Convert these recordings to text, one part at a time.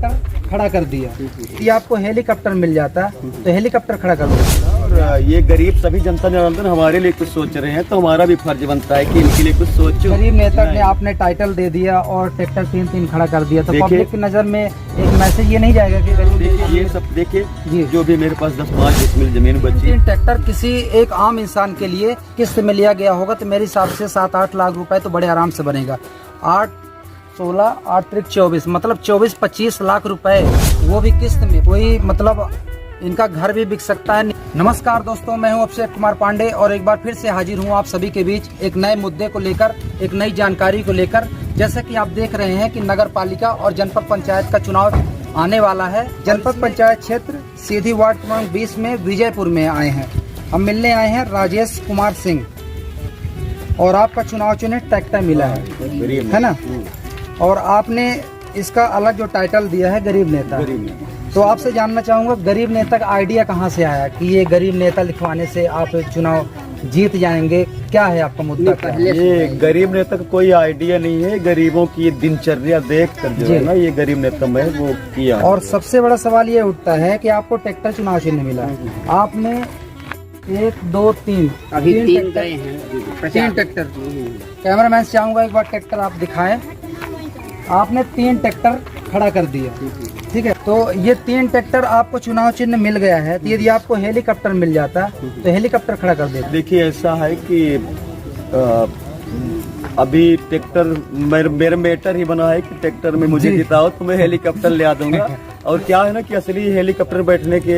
Tractor खड़ा कर दिया। ये आपको हेलीकॉप्टर मिल जाता तो हेलीकॉप्टर खड़ा कर दिया। और ये गरीब सभी जनता जनार्दन हमारे लिए कुछ सोच रहे हैं, तो हमारा भी फर्ज बनता है कि इनके लिए कुछ सोचो। गरीब नेता ने आपने टाइटल दे दिया और ट्रैक्टर 3-3 खड़ा कर दिया, तो पब्लिक की नजर में एक मैसेज ये नहीं जाएगा कि गरीब ये सब देखिए जो भी मेरे पास 10-5 डिसमिल जमीन बची। ट्रैक्टर किसी एक आम इंसान के लिए किस्त में लिया गया होगा तो मेरे हिसाब से 7-8 लाख रुपए तो बड़े आराम से बनेगा। 8-16 8-24 मतलब 24-25 लाख रुपए, वो भी किस्त में। कोई मतलब इनका घर भी बिक सकता है। नमस्कार दोस्तों, मैं हूं अभिषेक कुमार पांडे और एक बार फिर से हाजिर हूं आप सभी के बीच एक नए मुद्दे को लेकर, एक नई जानकारी को लेकर। जैसे कि आप देख रहे हैं कि नगर पालिका और जनपद पंचायत का चुनाव आने वाला है। जनपद पंचायत क्षेत्र सीधी वार्ड क्रमांक 20 में विजयपुर में आए हैं। हम मिलने आए हैं राजेश कुमार सिंह और आपका चुनाव चिन्ह ट्रैक्टर मिला है ना, और आपने इसका अलग जो टाइटल दिया है गरीब नेता। तो आपसे जानना चाहूंगा गरीब नेता का आइडिया कहाँ से आया कि ये गरीब नेता लिखवाने से आप चुनाव जीत जाएंगे? क्या है आपका मुद्दा? ये गरीब नेता का कोई आइडिया नहीं है, गरीबों की दिनचर्या देख कर जो है ना ये गरीब नेता में वो किया। और सबसे बड़ा सवाल ये उठता है कि आपको ट्रैक्टर चुनाव चिन्ह मिला, आपने 1 2 3 अभी 3 गए हैं, 3 ट्रैक्टर। कैमरामैन से चाहूंगा एक बार ट्रैक्टर आप दिखाएं। आपने 3 ट्रैक्टर खड़ा कर दिया, ठीक है। तो ये 3 ट्रैक्टर आपको चुनाव चिन्ह मिल गया है, तो यदि आपको हेलीकॉप्टर मिल जाता तो हेलीकॉप्टर खड़ा कर देता। देखिए ऐसा है कि अभी ट्रैक्टर मेरा मैटर ही बना है कि ट्रैक्टर में मुझे जिताओ तो मैं हेलीकॉप्टर ले आ दूंगा। और क्या है ना कि असली हेलीकॉप्टर बैठने के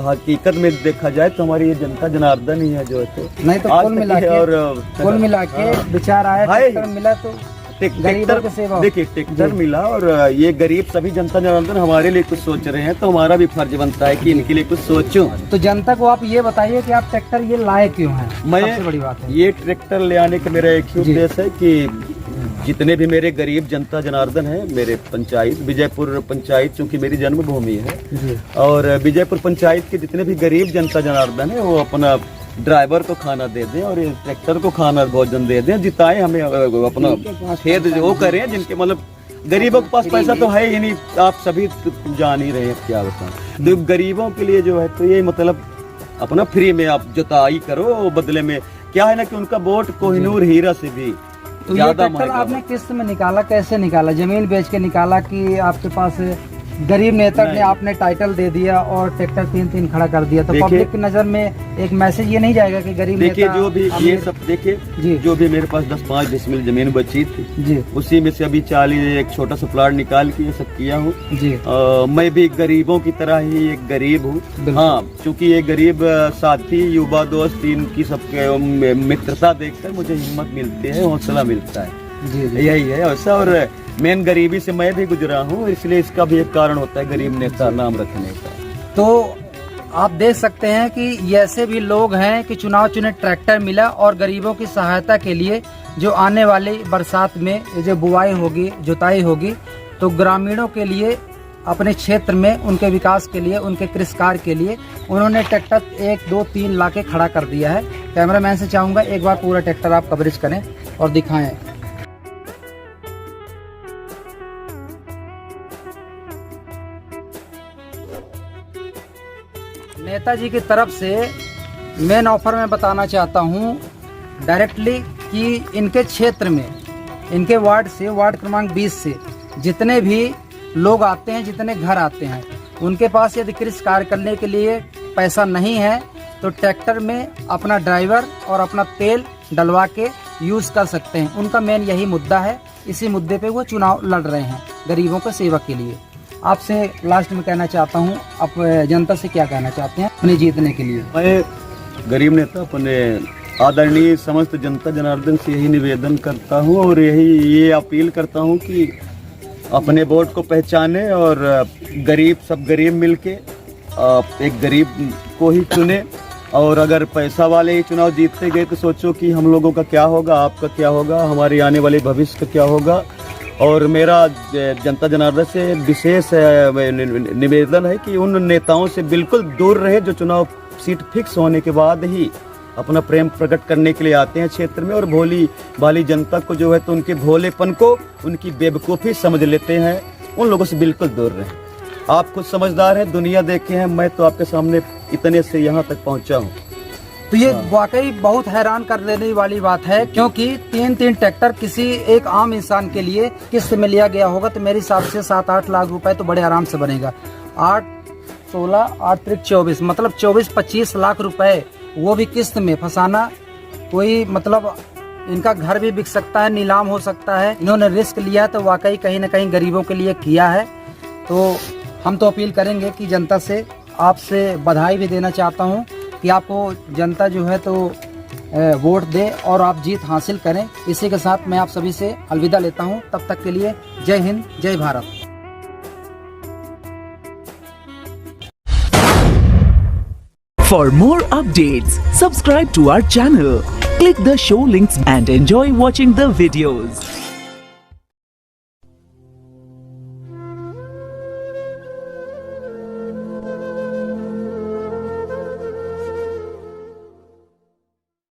हकीकत में देखा जाए तो हमारी ये जनता जनार्दन ही है जो है। नहीं तो कुल मिला के विचार आया, ट्रैक्टर मिला तो ट्रैक्टर देखिए ट्रैक्टर मिला और ये गरीब सभी जनता जनार्दन हमारे लिए कुछ सोच रहे हैं, तो हमारा भी फर्ज बनता है कि इनके लिए कुछ सोचो। तो जनता को आप ये बताइए कि आप ट्रैक्टर ये लाए क्यों हैं? सबसे बड़ी बात है ये ट्रैक्टर ले आने का मेरा एक ही उद्देश्य है कि जितने भी मेरे गरीब जनता जनार्दन है, मेरे पंचायत विजयपुर पंचायत चूँकि मेरी जन्मभूमि है, और विजयपुर पंचायत के जितने भी गरीब जनता जनार्दन है वो अपना ड्राइवर को खाना दे दें और ट्रैक्टर को खाना भोजन दे दें, जिताएं हमें अपना खेद वो करें जिनके मतलब गरीबों के पास पैसा तो है ही नहीं, आप सभी जान ही रहे हैं क्या बताएं। तो गरीबों के लिए जो है तो ये मतलब अपना फ्री में आप जुताई करो, बदले में क्या है ना कि उनका वोट कोहिनूर हीरा से भी ज्यादा। आपने किस्त में निकाला, कैसे निकाला? जमीन बेच के निकाला कि आपके पास गरीब नेता ने आपने टाइटल दे दिया और ट्रैक्टर 3-3 खड़ा कर दिया, तो पब्लिक की नजर में एक मैसेज ये नहीं जाएगा कि गरीब देखिए जो भी ये सब देखिए जो भी मेरे पास 10-5 डिसमिल जमीन बची थी जी, उसी में से अभी 40 एक छोटा सा प्लाट निकाल के ये सब किया हूँ जी। मैं भी गरीबों की तरह ही एक गरीब हूँ। हाँ, चूँकि ये गरीब साथी युवा दोस्त इनकी सबके मित्रता देखकर मुझे हिम्मत मिलती है, हौसला मिलता है जी। यही है ऐसा। और मेन गरीबी से मैं भी गुजरा हूँ, इसलिए इसका भी एक कारण होता है गरीब नेता नाम रखने का। तो आप देख सकते हैं कि ऐसे भी लोग हैं कि चुनाव चिन्ह ट्रैक्टर मिला और गरीबों की सहायता के लिए जो आने वाली बरसात में जो बुआई होगी, जुताई होगी, तो ग्रामीणों के लिए अपने क्षेत्र में उनके विकास के लिए, उनके कृषि कार्य के लिए उन्होंने ट्रैक्टर 1 2 3 ला के खड़ा कर दिया है। कैमरामैन से चाहूँगा एक बार पूरा ट्रैक्टर आप कवरेज करें और दिखाएं। नेताजी की तरफ से मेन ऑफर में बताना चाहता हूं डायरेक्टली कि इनके क्षेत्र में, इनके वार्ड से, वार्ड क्रमांक 20 से जितने भी लोग आते हैं, जितने घर आते हैं, उनके पास यदि कृषि कार्य करने के लिए पैसा नहीं है तो ट्रैक्टर में अपना ड्राइवर और अपना तेल डलवा के यूज़ कर सकते हैं। उनका मेन यही मुद्दा है, इसी मुद्दे पे वो चुनाव लड़ रहे हैं गरीबों के सेवा के लिए। आपसे लास्ट में कहना चाहता हूं, आप जनता से क्या कहना चाहते हैं अपने जीतने के लिए? मैं गरीब नेता अपने आदरणीय समस्त जनता जनार्दन से यही निवेदन करता हूं और ये अपील करता हूं कि अपने वोट को पहचाने और गरीब सब गरीब मिलके एक गरीब को ही चुने। और अगर पैसा वाले ही चुनाव जीतते गए तो सोचो कि हम लोगों का क्या होगा, आपका क्या होगा, हमारे आने वाले भविष्य का क्या होगा। और मेरा जनता जनार्दन से विशेष निवेदन है कि उन नेताओं से बिल्कुल दूर रहे जो चुनाव सीट फिक्स होने के बाद ही अपना प्रेम प्रकट करने के लिए आते हैं क्षेत्र में और भोली भाली जनता को जो है तो उनके भोलेपन को, उनकी बेवकूफ़ी समझ लेते हैं उन लोगों से बिल्कुल दूर रहें। आप खुद समझदार हैं, दुनिया देखे हैं, मैं तो आपके सामने इतने से यहाँ तक पहुँचा हूँ। तो ये वाकई बहुत हैरान कर देने वाली बात है, क्योंकि 3 ट्रैक्टर किसी एक आम इंसान के लिए किस्त में लिया गया होगा तो मेरे हिसाब से 7-8 लाख रुपए तो बड़े आराम से बनेगा। 8-16, 8-24 मतलब 24-25 लाख रुपए वो भी किस्त में फंसाना, कोई मतलब इनका घर भी बिक सकता है, नीलाम हो सकता है। इन्होंने रिस्क लिया है तो वाकई कहीं ना कहीं गरीबों के लिए किया है। तो हम तो अपील करेंगे कि जनता से, आपसे बधाई भी देना चाहता हूँ कि आपको जनता जो है तो वोट दे और आप जीत हासिल करें। इसी के साथ मैं आप सभी से अलविदा लेता हूं। तब तक के लिए जय हिंद, जय Bharat. For more updates, subscribe to our channel, click the show links and enjoy watching the videos.